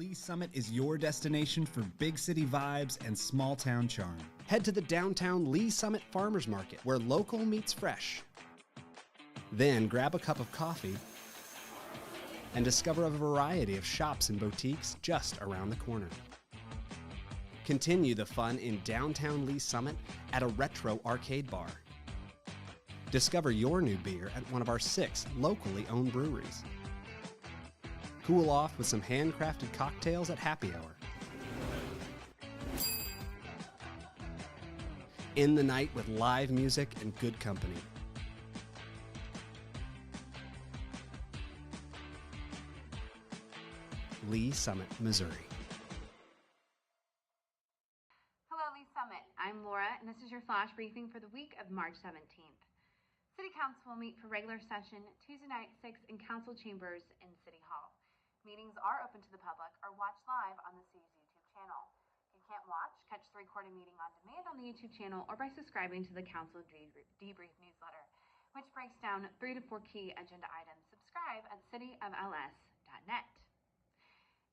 Lee Summit is your destination for big city vibes and small town charm. Head to the downtown Lee Summit Farmers Market, where local meets fresh. Then grab a cup of coffee and discover a variety of shops and boutiques just around the corner. Continue the fun in downtown Lee Summit at a retro arcade bar. Discover your new beer at one of our 6 locally owned breweries. Cool off with some handcrafted cocktails at happy hour. End the night with live music and good company. Lee Summit, Missouri. Hello, Lee Summit. I'm Laura, and this is your flash briefing for the week of March 17th. City Council will meet for regular session Tuesday night 6 in council chambers in City Hall. Meetings are open to the public or watch live on the city's YouTube channel. If you can't watch, catch the recorded meeting on demand on the YouTube channel or by subscribing to the Council Debrief newsletter, which breaks down 3 to 4 key agenda items. Subscribe at cityofls.net.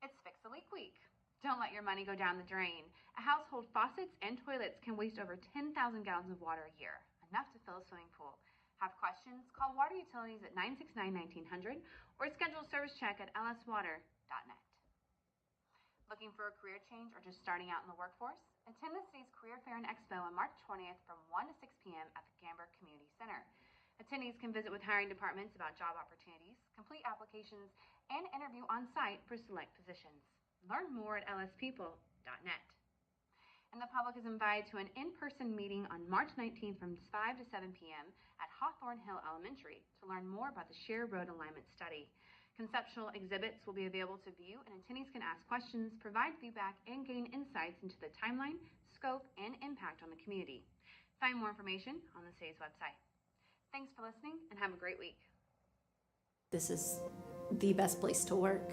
It's Fix a Leak Week. Don't let your money go down the drain. A household faucets and toilets can waste over 10,000 gallons of water a year, enough to fill a swimming pool. Have questions? Call Water Utilities at 969-1900 or schedule a service check at lswater.net. Looking for a career change or just starting out in the workforce? Attend the city's Career Fair and Expo on March 20th from 1 to 6 p.m. at the Gamber Community Center. Attendees can visit with hiring departments about job opportunities, complete applications, and interview on site for select positions. Learn more at lspeople.net. And the public is invited to an in-person meeting on March 19th from 5 to 7 p.m. at Hawthorne Hill Elementary to learn more about the Shared Road Alignment Study. Conceptual exhibits will be available to view, and attendees can ask questions, provide feedback, and gain insights into the timeline, scope, and impact on the community. Find more information on the city's website. Thanks for listening, and have a great week. This is the best place to work.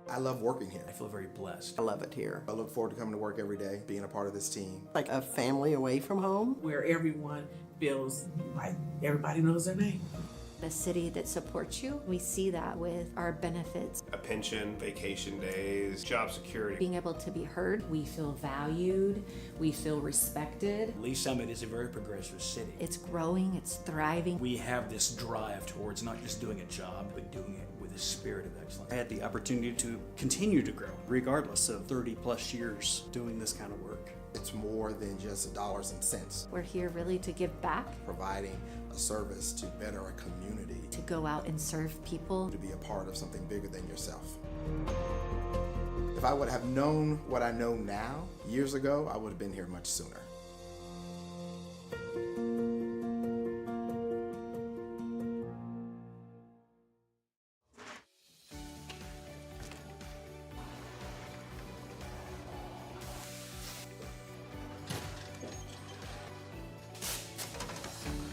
I love working here. I feel very blessed. I love it here. I look forward to coming to work every day, being a part of this team. Like a family away from home. Where everyone feels like everybody knows their name. A city that supports you. We see that with our benefits. A pension, vacation days, job security. Being able to be heard. We feel valued. We feel respected. Lee Summit is a very progressive city. It's growing, it's thriving. We have this drive towards not just doing a job, but doing it with a spirit of excellence. I had the opportunity to continue to grow, regardless of 30 plus years doing this kind of work. It's more than just dollars and cents. We're here really to give back. Providing a service to better a community. To go out and serve people. To be a part of something bigger than yourself. If I would have known what I know now, years ago, I would have been here much sooner.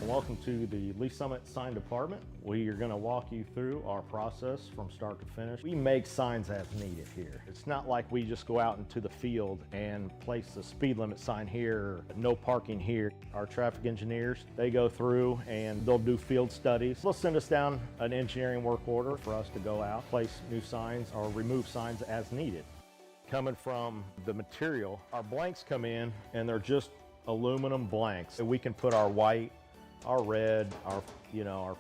Welcome to the Lee Summit Sign Department. We are going to walk you through our process from start to finish. We make signs as needed here. It's not like we just go out into the field and place a speed limit sign here, or no parking here. Our traffic engineers, they go through and they'll do field studies. They'll send us down an engineering work order for us to go out, place new signs or remove signs as needed. Coming from the material, our blanks come in and they're just aluminum blanks. We can put our white, our red, our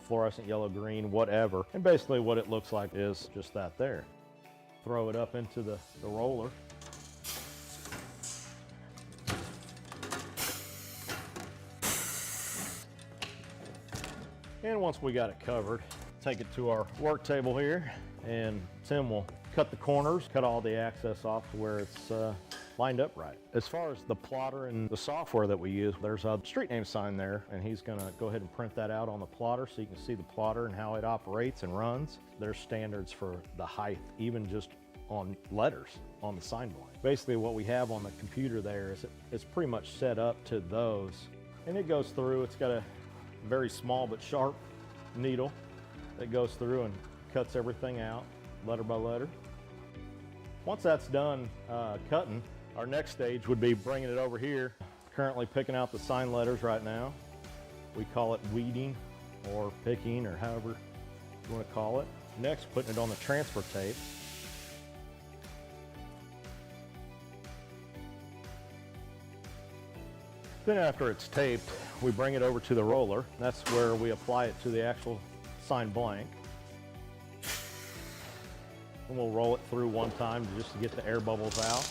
fluorescent yellow, green, whatever. And basically what it looks like is just that there. Throw it up into the roller. And once we got it covered, take it to our work table here, and Tim will cut the corners, cut all the access off to where it's lined up right. As far as the plotter and the software that we use, there's a street name sign there, and he's gonna go ahead and print that out on the plotter so you can see the plotter and how it operates and runs. There's standards for the height, even just on letters on the sign blank. Basically what we have on the computer there is it's pretty much set up to those. And it goes through, it's got a very small but sharp needle that goes through and cuts everything out, letter by letter. Once that's done cutting, our next stage would be bringing it over here. Currently picking out the sign letters right now. We call it weeding or picking or however you want to call it. Next, putting it on the transfer tape. Then after it's taped, we bring it over to the roller. That's where we apply it to the actual signed blank. And we'll roll it through one time just to get the air bubbles out.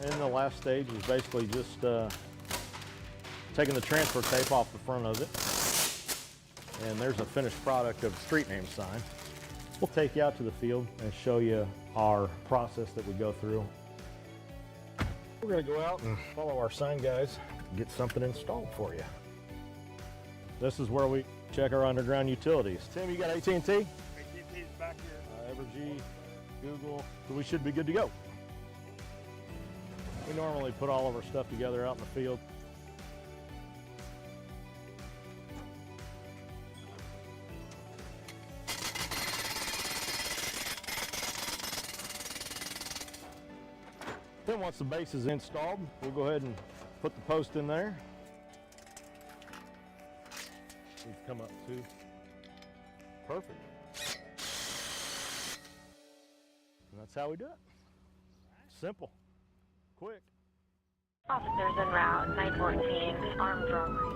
And the last stage is basically just taking the transfer tape off the front of it. And there's a finished product of the street name sign. We'll take you out to the field and show you our process that we go through. We're gonna go out and follow our sign guys and get something installed for you. This is where we check our underground utilities. Tim, you got AT&T? AT&T's back here. Evergy, Google, so we should be good to go. We normally put all of our stuff together out in the field. Then once the base is installed, we'll go ahead and put the post in there. We've come up to perfect. And that's how we do it. Simple. Quick. Officers en route, 914, armed robbery.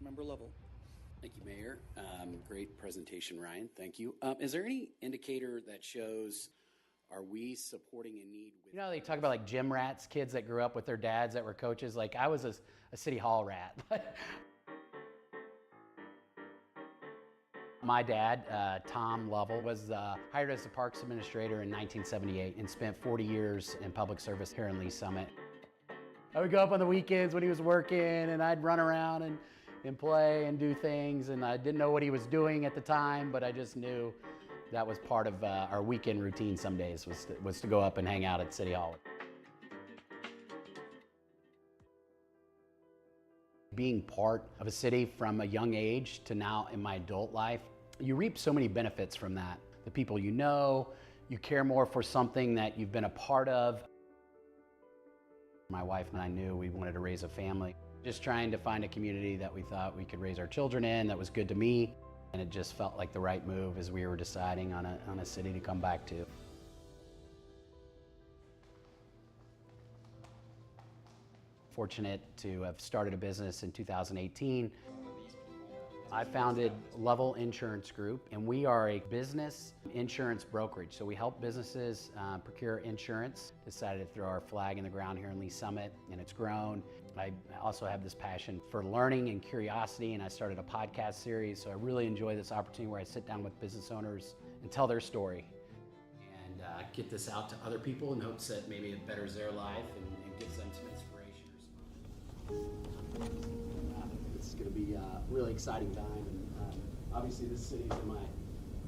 Member Lovell. Thank you, Mayor. Great presentation, Ryan. Thank you. Is there any indicator that shows, are we supporting a need? You know, they talk about like gym rats, kids that grew up with their dads that were coaches. Like I was a city hall rat. My dad, Tom Lovell, was hired as the Parks Administrator in 1978 and spent 40 years in public service here in Lee Summit. I would go up on the weekends when he was working and I'd run around and play and do things, and I didn't know what he was doing at the time, but I just knew that was part of our weekend routine some days was to go up and hang out at City Hall. Being part of a city from a young age to now in my adult life, you reap so many benefits from that. The people you know, you care more for something that you've been a part of. My wife and I knew we wanted to raise a family. Just trying to find a community that we thought we could raise our children in, that was good to me, and it just felt like the right move as we were deciding on a city to come back to. Fortunate to have started a business in 2018. I founded Lovell Insurance Group, and we are a business insurance brokerage. So we help businesses procure insurance. Decided to throw our flag in the ground here in Lee Summit, and it's grown. I also have this passion for learning and curiosity, and I started a podcast series. So I really enjoy this opportunity where I sit down with business owners and tell their story and get this out to other people in hopes that maybe it betters their life and gives them some inspiration or something. It's going to be a really exciting time, and obviously this city's in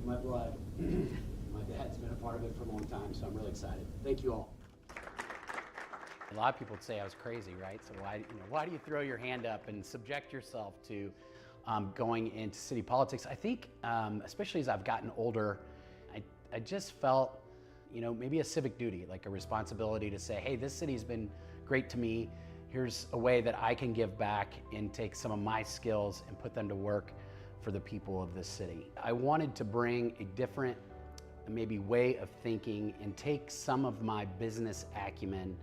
my blood. My dad's been a part of it for a long time, so I'm really excited. Thank you all. A lot of people would say I was crazy, right? So why do you throw your hand up and subject yourself to going into city politics? I think, especially as I've gotten older, I just felt, maybe a civic duty, like a responsibility to say, hey, this city's been great to me. Here's a way that I can give back and take some of my skills and put them to work for the people of this city. I wanted to bring a different, maybe way of thinking and take some of my business acumen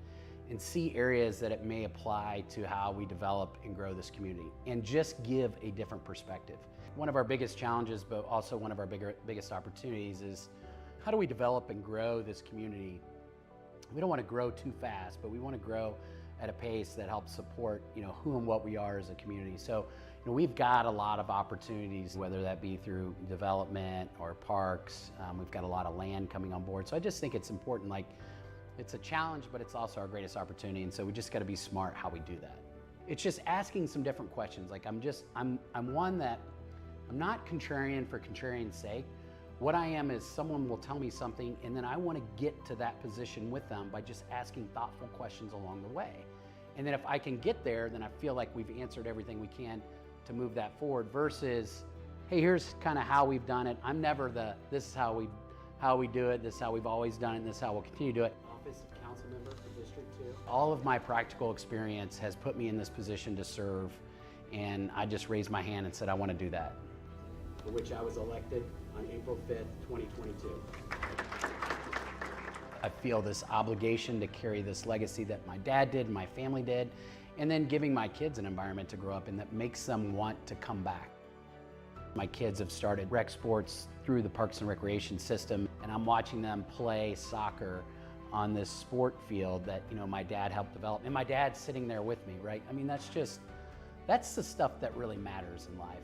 and see areas that it may apply to how we develop and grow this community, and just give a different perspective. One of our biggest challenges, but also one of our biggest opportunities, is how do we develop and grow this community? We don't want to grow too fast, but we want to grow at a pace that helps support, who and what we are as a community. So, we've got a lot of opportunities, whether that be through development or parks. We've got a lot of land coming on board. So I just think it's important, it's a challenge, but it's also our greatest opportunity. And so we just got to be smart how we do that. It's just asking some different questions. I'm one that, I'm not contrarian for contrarian's sake. What I am is someone will tell me something, and then I want to get to that position with them by just asking thoughtful questions along the way. And then if I can get there, then I feel like we've answered everything we can to move that forward, versus, hey, here's kind of how we've done it. I'm never this is how we do it, this is how we've always done it, and this is how we'll continue to do it. Office of Councilmember for District 2. All of my practical experience has put me in this position to serve, and I just raised my hand and said I want to do that. For which I was elected on April 5th, 2022. I feel this obligation to carry this legacy that my dad did, my family did, and then giving my kids an environment to grow up in that makes them want to come back. My kids have started rec sports through the Parks and Recreation system, and I'm watching them play soccer on this sport field that my dad helped develop, and my dad's sitting there with me, right? I mean, that's the stuff that really matters in life.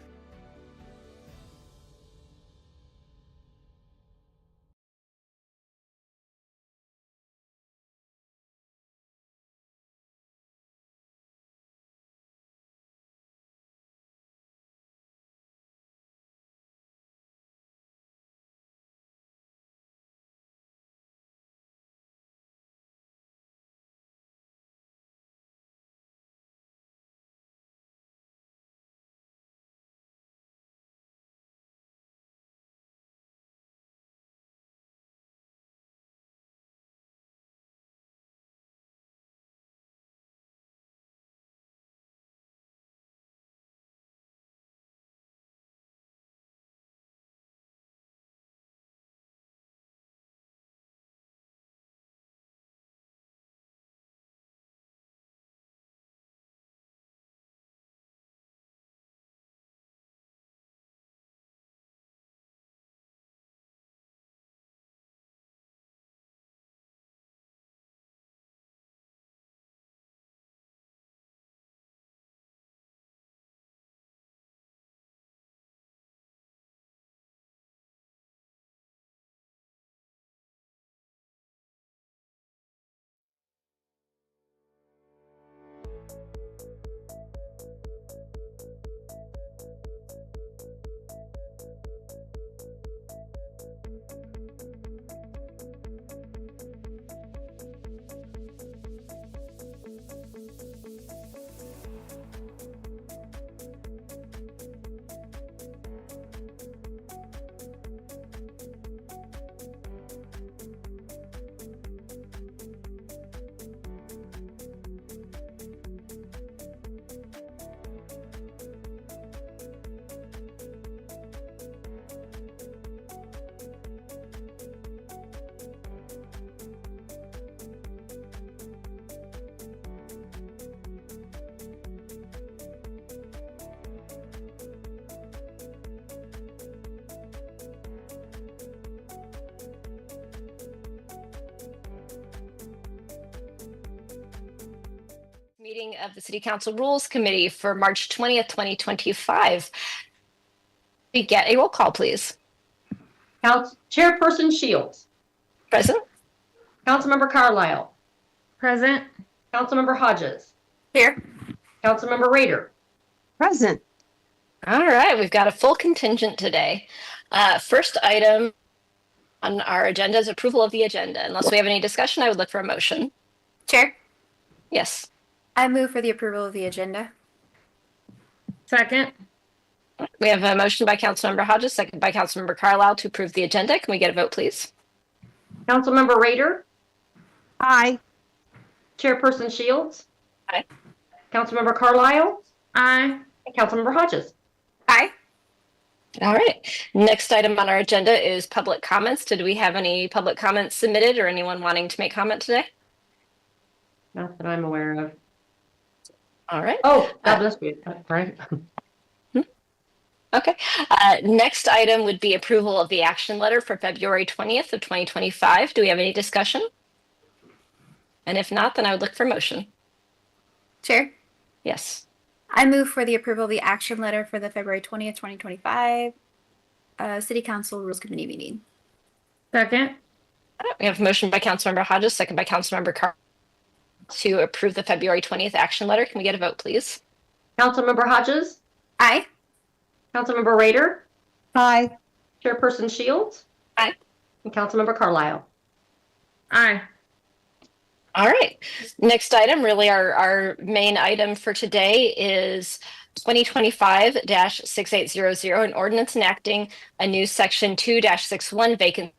Meeting of the City Council Rules Committee for March 20th, 2025. We get a roll call, please. Chairperson Shields. Present. Councilmember Carlisle. Present. Councilmember Hodges. Here. Councilmember Rader. Present. All right, we've got a full contingent today. First item on our agenda is approval of the agenda. Unless we have any discussion, I would look for a motion. Chair, Yes. I move for the approval of the agenda. Second. We have a motion by Councilmember Hodges, second by Councilmember Carlisle to approve the agenda. Can we get a vote, please? Councilmember Rader. Aye. Chairperson Shields. Aye. Councilmember Carlisle. Aye. And Councilmember Hodges. Aye. All right. Next item on our agenda is public comments. Did we have any public comments submitted or anyone wanting to make comment today? Not that I'm aware of. All right. Oh, God bless you. Right. Okay. Next item would be approval of the action letter for February 20th of 2025. Do we have any discussion? And if not, then I would look for motion. Chair, Yes. I move for the approval of the action letter for the February 20th, 2025 City Council Rules Committee meeting. Second. All right, we have a motion by Councilmember Hodges, second by Councilmember Carr to approve the February 20th action letter. Can we get a vote, please? Councilmember Hodges? Aye. Councilmember Rader? Aye. Chairperson Shields? Aye. And Councilmember Carlisle? Aye. All right. Next item, really our main item for today is 2025-6800, an ordinance enacting a new section 2-61 vacancies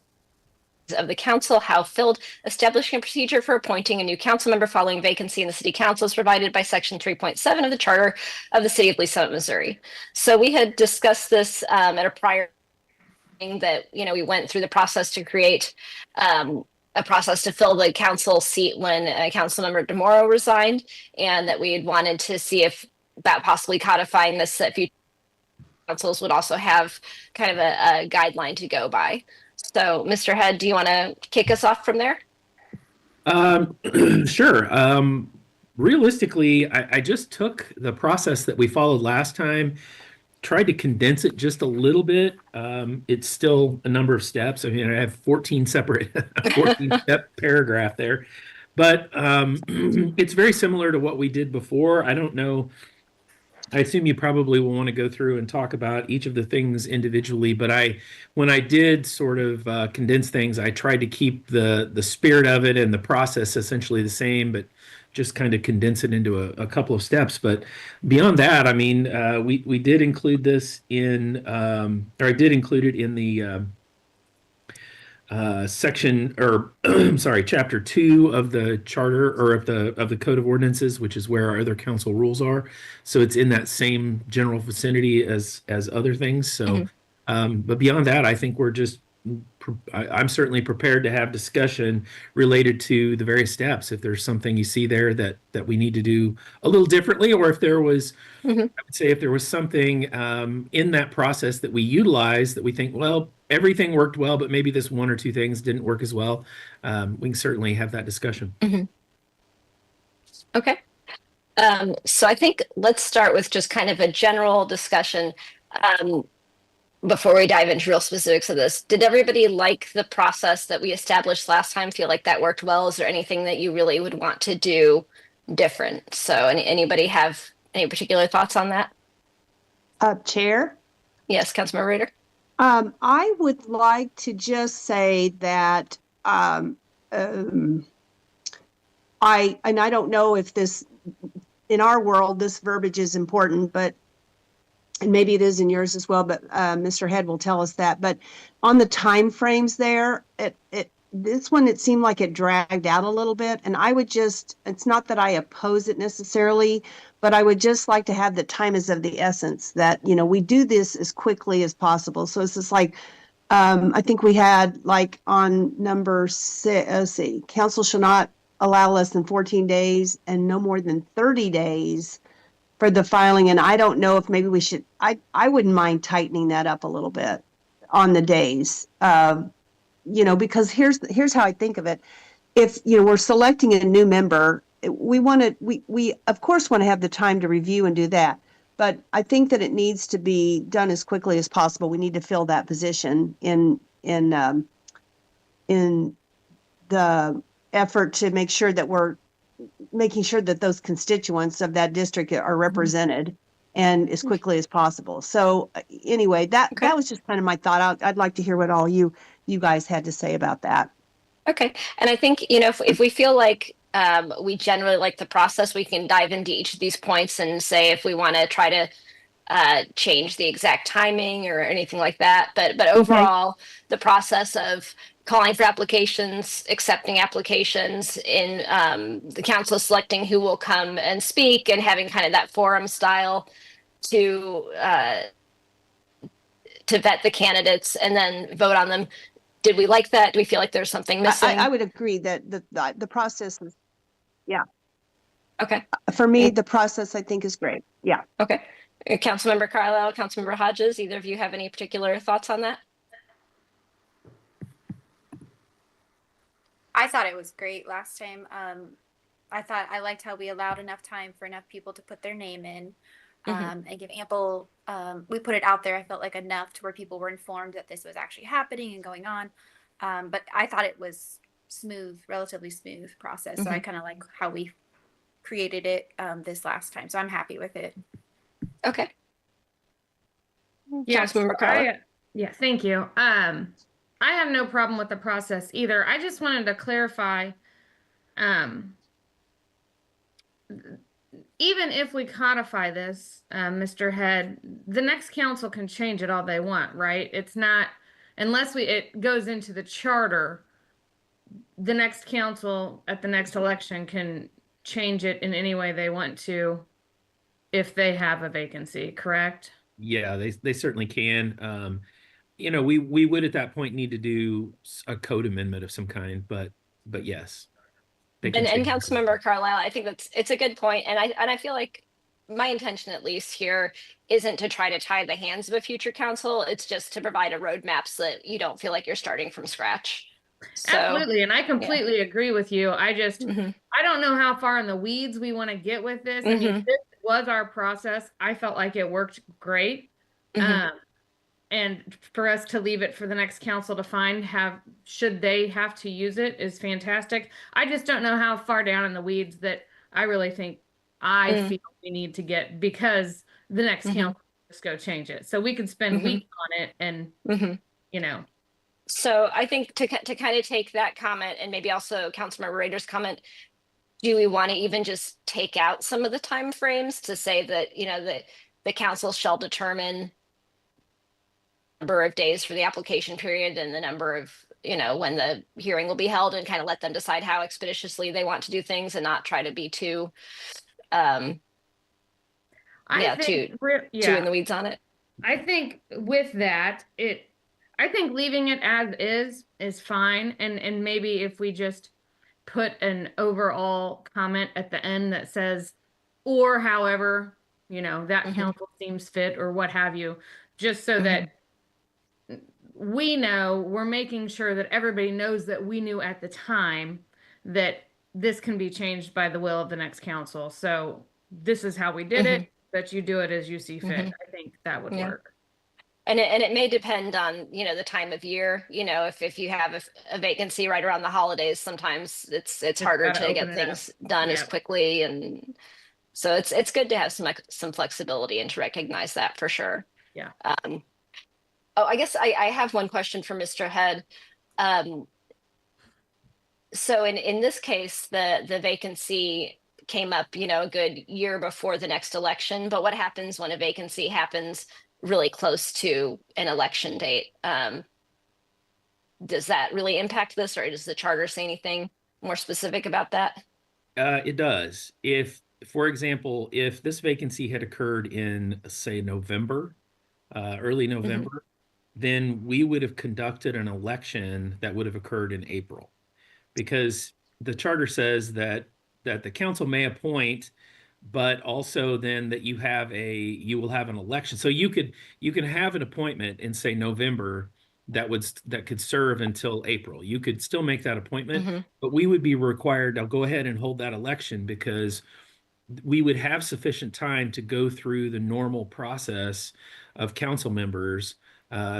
of the council, how filled, establishing a procedure for appointing a new council member following vacancy in the city council is provided by section 3.7 of the charter of the city of Lee Summit, Missouri. So we had discussed this at a prior meeting that, we went through the process to create a process to fill the council seat when Councilmember DeMoro resigned, and that we had wanted to see if that possibly codifying this that future councils would also have kind of a guideline to go by. So, Mr. Head, do you want to kick us off from there? Sure. Realistically, I just took the process that we followed last time, tried to condense it just a little bit. It's still a number of steps. I mean, I have 14 separate, 14-step paragraph there. But it's very similar to what we did before. I don't know. I assume you probably will want to go through and talk about each of the things individually, but when I did sort of condense things, I tried to keep the spirit of it and the process essentially the same, but just kind of condense it into a couple of steps. But beyond that, I mean, we did include this in, or I did include it in the section, or I'm sorry, chapter 2 of the charter, or of the code of ordinances, which is where our other council rules are. So it's in that same general vicinity as other things. So, but beyond that, I think I'm certainly prepared to have discussion related to the various steps. If there's something you see there that we need to do a little differently, or if there was, I would say if there was something in that process that we utilized that we think, well, everything worked well, but maybe this one or two things didn't work as well, we can certainly have that discussion. Okay. So I think let's start with just kind of a general discussion before we dive into real specifics of this. Did everybody like the process that we established last time? Feel like that worked well? Is there anything that you really would want to do different? So anybody have any particular thoughts on that? Chair? Yes, Councilmember Rader. I would like to just say that I don't know if this, in our world, this verbiage is important, but and maybe it is in yours as well, but Mr. Head will tell us that. But on the time frames there, this one, it seemed like it dragged out a little bit. And I would just, it's not that I oppose it necessarily, but I would just like to have the time is of the essence, that, we do this as quickly as possible. So it's just like, I think we had like on number 6, let's see, council shall not allow less than 14 days and no more than 30 days for the filing. And I don't know if maybe we should, I wouldn't mind tightening that up a little bit on the days, because here's how I think of it. If, we're selecting a new member, we of course want to have the time to review and do that. But I think that it needs to be done as quickly as possible. We need to fill that position in the effort to make sure that we're making sure that those constituents of that district are represented and as quickly as possible. So anyway, that was just kind of my thought. I'd like to hear what all you guys had to say about that. Okay. And I think, if we feel like we generally like the process, we can dive into each of these points and say if we want to try to change the exact timing or anything like that. But overall, the process of calling for applications, accepting applications, in the council selecting who will come and speak, and having kind of that forum style to vet the candidates and then vote on them. Did we like that? Do we feel like there's something missing? I would agree that the process is, yeah. Okay. For me, the process I think is great. Yeah. Okay. Councilmember Carlisle, Councilmember Hodges, either of you have any particular thoughts on that? I thought it was great last time. I liked how we allowed enough time for enough people to put their name in, and give ample, we put it out there, I felt like enough to where people were informed that this was actually happening and going on. But I thought it was relatively smooth process. So I kind of like how we created it this last time. So I'm happy with it. Okay. Yes, Councilmember Carlisle. yeah, thank you. I have no problem with the process either. I just wanted to clarify, even if we codify this, Mr. Head, the next council can change it all they want, right? It's not, unless it goes into the charter, the next council at the next election can change it in any way they want to if they have a vacancy, correct? Yeah, they certainly can. We would at that point need to do a code amendment of some kind, but yes. And Councilmember Carlisle, I think it's a good point. And I feel like my intention, at least here, isn't to try to tie the hands of a future council. It's just to provide a roadmap so that you don't feel like you're starting from scratch. So, absolutely. And I completely agree with you. I just, I don't know how far in the weeds we want to get with this. I mean, this was our process. I felt like it worked great. And for us to leave it for the next council to find, should they have to use it, is fantastic. I just don't know how far down in the weeds that I really think I feel we need to get, because the next council will just go change it. So we could spend weeks on it and, So I think to kind of take that comment and maybe also Councilmember Rader's comment, do we want to even just take out some of the time frames to say that, that the council shall determine number of days for the application period and the number of, when the hearing will be held, and kind of let them decide how expeditiously they want to do things and not try to be too, too in the weeds on it. I think with that, I think leaving it as is fine. And maybe if we just put an overall comment at the end that says, or however, that council seems fit or what have you, just so that we know, we're making sure that everybody knows that we knew at the time that this can be changed by the will of the next council. So this is how we did it, but you do it as you see fit. I think that would work. And it may depend on, the time of year, if you have a vacancy right around the holidays, sometimes it's harder to get things done as quickly. And so it's good to have some flexibility and to recognize that for sure. Yeah. I guess I have one question for Mr. Head. So in this case, the vacancy came up, a good year before the next election. But what happens when a vacancy happens really close to an election date? Does that really impact this, or does the charter say anything more specific about that? It does. For example, if this vacancy had occurred in, say, November, early November, then we would have conducted an election that would have occurred in April, because the charter says that the council may appoint, but also then that you will have an election. So you can have an appointment in, say, November that could serve until April. You could still make that appointment, but we would be required to go ahead and hold that election, because we would have sufficient time to go through the normal process of council members,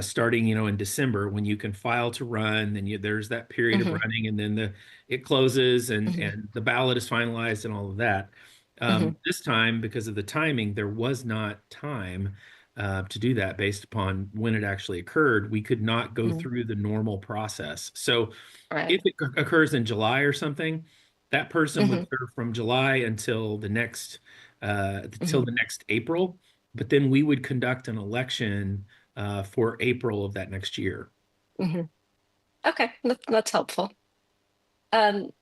starting, in December, when you can file to run, then there's that period of running, and then it closes and the ballot is finalized and all of that. This time, because of the timing, there was not time to do that based upon when it actually occurred. We could not go through the normal process. So if it occurs in July or something, that person would serve from July until the next April, but then we would conduct an election for April of that next year. Okay, that's helpful. Councilmember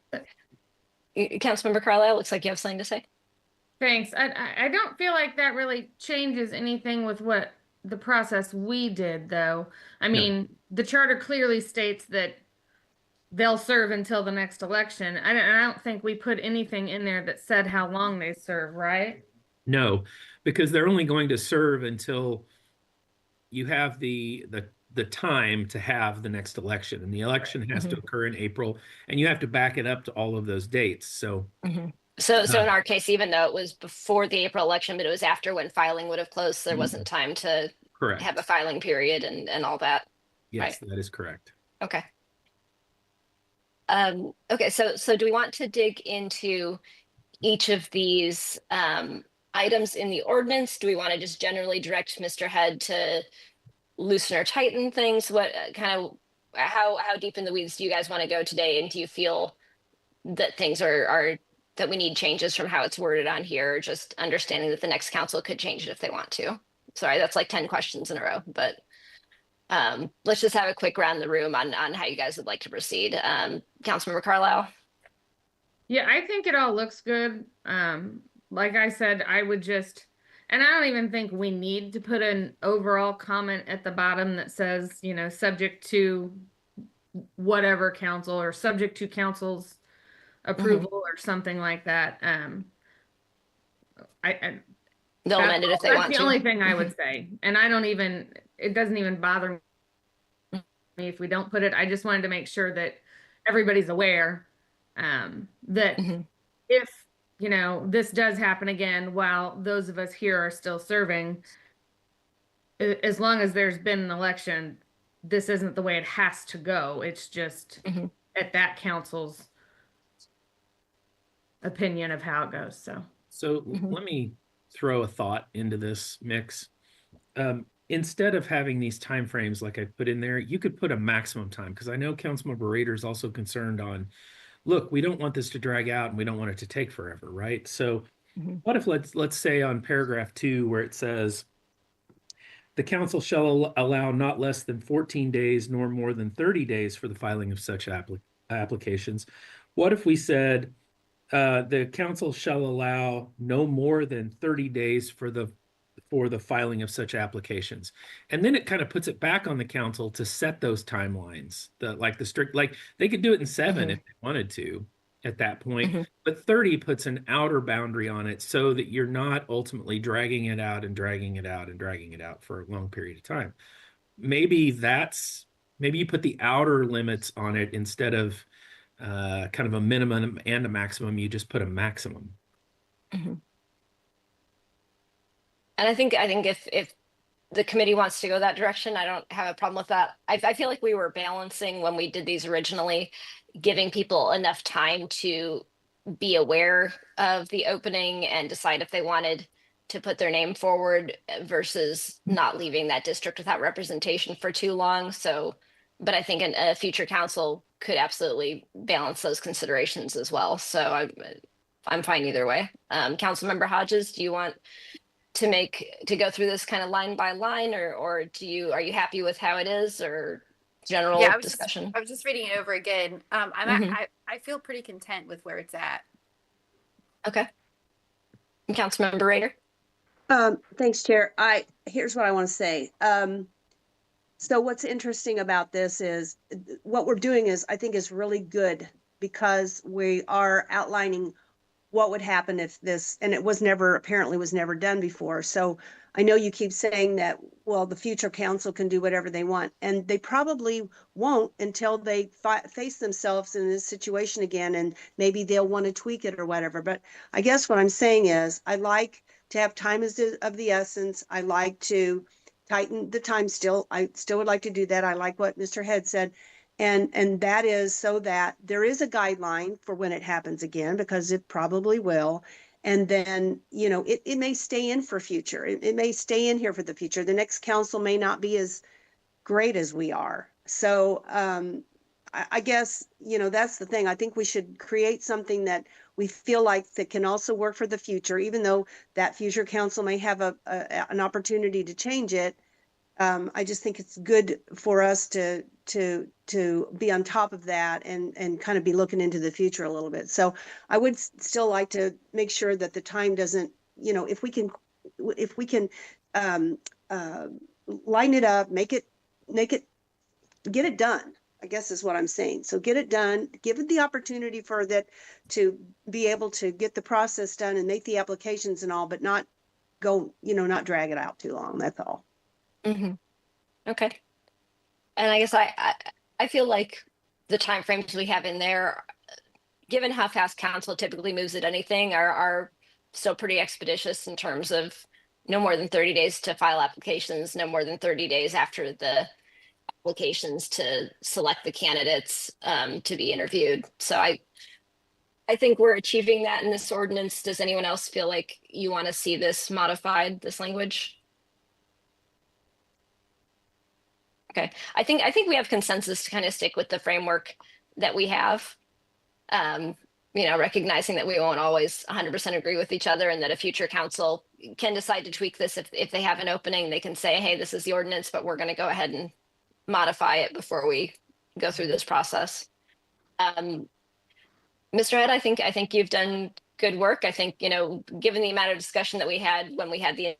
Carlisle, looks like you have something to say. Thanks. I don't feel like that really changes anything with what the process we did, though. I mean, the charter clearly states that they'll serve until the next election. I don't think we put anything in there that said how long they serve, right? No, because they're only going to serve until you have the time to have the next election, and the election has to occur in April, and you have to back it up to all of those dates. So, So in our case, even though it was before the April election, but it was after when filing would have closed, so there wasn't time to correct. have a filing period and all that. Yes, right? that is correct. Okay. Okay, so do we want to dig into each of these items in the ordinance? Do we want to just generally direct Mr. Head to loosen or tighten things? What how deep in the weeds do you guys want to go today? And do you feel that things are that we need changes from how it's worded on here, or just understanding that the next council could change it if they want to? Sorry, that's like 10 questions in a row, but let's just have a quick round the room on how you guys would like to proceed. Councilmember Carlisle. Yeah, I think it all looks good. Like I said, I would just, and I don't even think we need to put an overall comment at the bottom that says, you know, subject to whatever council, or subject to council's approval or something like that. They'll amend it if they want to. That's the only thing I would say. And I don't even, it doesn't even bother me if we don't put it. I just wanted to make sure that everybody's aware that if, you know, this does happen again while those of us here are still serving, as long as there's been an election, this isn't the way it has to go. It's just at that council's opinion of how it goes. So let me throw a thought into this mix. Instead of having these timeframes like I put in there, you could put a maximum time, because I know Councilmember Rader is also concerned on, look, we don't want this to drag out and we don't want it to take forever, right? So what if let's say on paragraph 2 where it says, the council shall allow not less than 14 days nor more than 30 days for the filing of such applications. What if we said, the council shall allow no more than 30 days for the filing of such applications? And then it kind of puts it back on the council to set those timelines, like they could do it in 7 if they wanted to at that point, but 30 puts an outer boundary on it so that you're not ultimately dragging it out and dragging it out and dragging it out for a long period of time. Maybe you put the outer limits on it instead of kind of a minimum and a maximum. You just put a maximum. And I think if the committee wants to go that direction, I don't have a problem with that. I feel like we were balancing when we did these originally, giving people enough time to be aware of the opening and decide if they wanted to put their name forward versus not leaving that district without representation for too long. So, but I think a future council could absolutely balance those considerations as well. So I'm fine either way. Councilmember Hodges, do you want to go through this kind of line by line, or are you happy with how it is, or general discussion? I was just reading it over again. I feel pretty content with where it's at. Okay. And Councilmember Rader. Thanks, Chair. Here's what I want to say. So what's interesting about this is what we're doing is, I think, is really good, because we are outlining what would happen if this, and it was apparently never done before. So I know you keep saying that, well, the future council can do whatever they want, and they probably won't until they face themselves in this situation again, and maybe they'll want to tweak it or whatever. But I guess what I'm saying is, I like to have time of the essence. I like to tighten the time still. I still would like to do that. I like what Mr. Head said. And that is so that there is a guideline for when it happens again, because it probably will. And then, you know, it may stay in for future. It may stay in here for the future. The next council may not be as great as we are. So I guess, you know, that's the thing. I think we should create something that we feel like that can also work for the future, even though that future council may have an opportunity to change it. I just think it's good for us to be on top of that and kind of be looking into the future a little bit. So I would still like to make sure that the time doesn't, you know, if we can line it up, get it done. I guess is what I'm saying. So get it done, give it the opportunity for that to be able to get the process done and make the applications and all, but not go, not drag it out too long. That's all. Mm-hmm. Okay. And I guess I feel like the timeframes we have in there, given how fast council typically moves at anything, are still pretty expeditious in terms of no more than 30 days to file applications, no more than 30 days after the applications to select the candidates to be interviewed. So I think we're achieving that in this ordinance. Does anyone else feel like you want to see this modified, this language? Okay, I think we have consensus to kind of stick with the framework that we have. Recognizing that we won't always 100% agree with each other, and that a future council can decide to tweak this if they have an opening. They can say, hey, this is the ordinance, but we're going to go ahead and modify it before we go through this process. Mr. Head, I think you've done good work. I think, given the amount of discussion that we had when we had the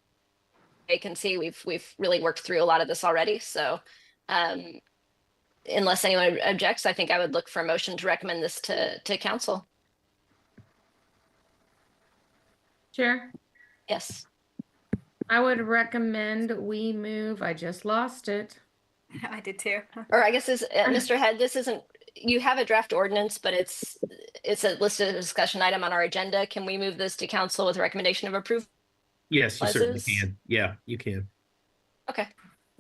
vacancy, we've really worked through a lot of this already. So unless anyone objects, I think I would look for a motion to recommend this to council. Chair? Yes. I would recommend we move, I just lost it. I did too. Or I guess Mr. Head, this isn't, you have a draft ordinance, but it's a listed discussion item on our agenda. Can we move this to council with a recommendation of approval? Yes, you certainly can. Yeah, you can. Okay.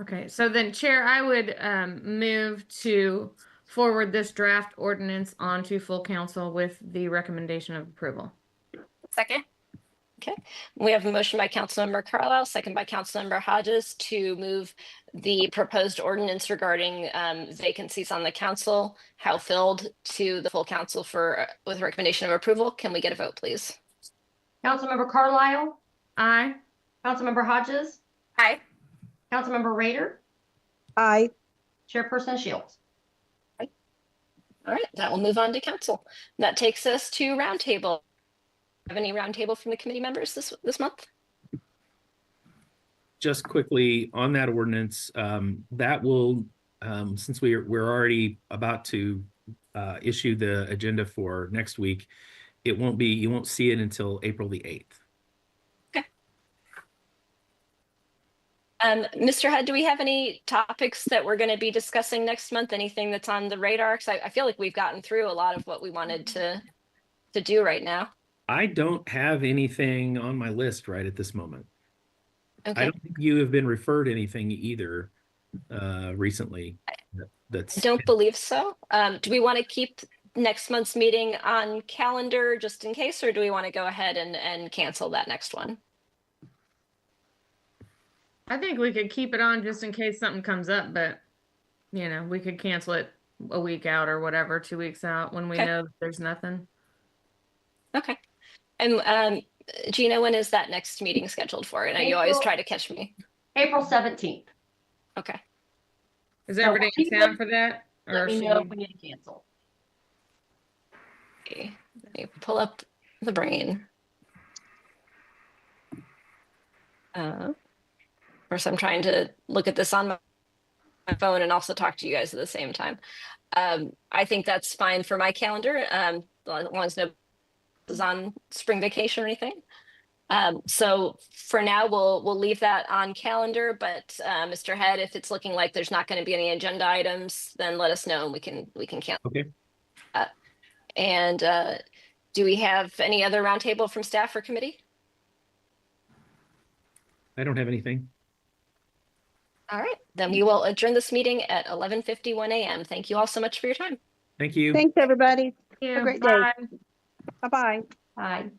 Okay, so then Chair, I would move to forward this draft ordinance onto full council with the recommendation of approval. Second. Okay, we have a motion by Councilmember Carlisle, second by Councilmember Hodges to move the proposed ordinance regarding vacancies on the council, how filled, to the full council with recommendation of approval. Can we get a vote, please? Councilmember Carlisle? Aye. Councilmember Hodges? Aye. Councilmember Rader? Aye. Chairperson Shields? All right, that will move on to council. That takes us to roundtable. Have any roundtable from the committee members this month? Just quickly on that ordinance, that will, since we're already about to issue the agenda for next week, you won't see it until April the 8th. Okay. Mr. Head, do we have any topics that we're going to be discussing next month? Anything that's on the radar? Because I feel like we've gotten through a lot of what we wanted to do right now. I don't have anything on my list right at this moment. Okay. I don't think you have been referred anything either recently. I don't believe so. Do we want to keep next month's meeting on calendar just in case, or do we want to go ahead and cancel that next one? I think we could keep it on just in case something comes up, but we could cancel it a week out or whatever, 2 weeks out when we know there's nothing. Okay. And Gina, when is that next meeting scheduled for? I know you always try to catch me. April 17th. Okay. Is everybody in town for that? Let me know if we need to cancel. Okay. Let me pull up the brain. First, I'm trying to look at this on my phone and also talk to you guys at the same time. I think that's fine for my calendar. As long as no is on spring vacation or anything. So for now, we'll leave that on calendar, but Mr. Head, if it's looking like there's not going to be any agenda items, then let us know and we can cancel. Okay. And do we have any other roundtable from staff or committee? I don't have anything. All right, then we will adjourn this meeting at 11:51 a.m. Thank you all so much for your time. Thank you. Thanks, everybody. Yeah, Have a great bye. day. Bye-bye. Bye.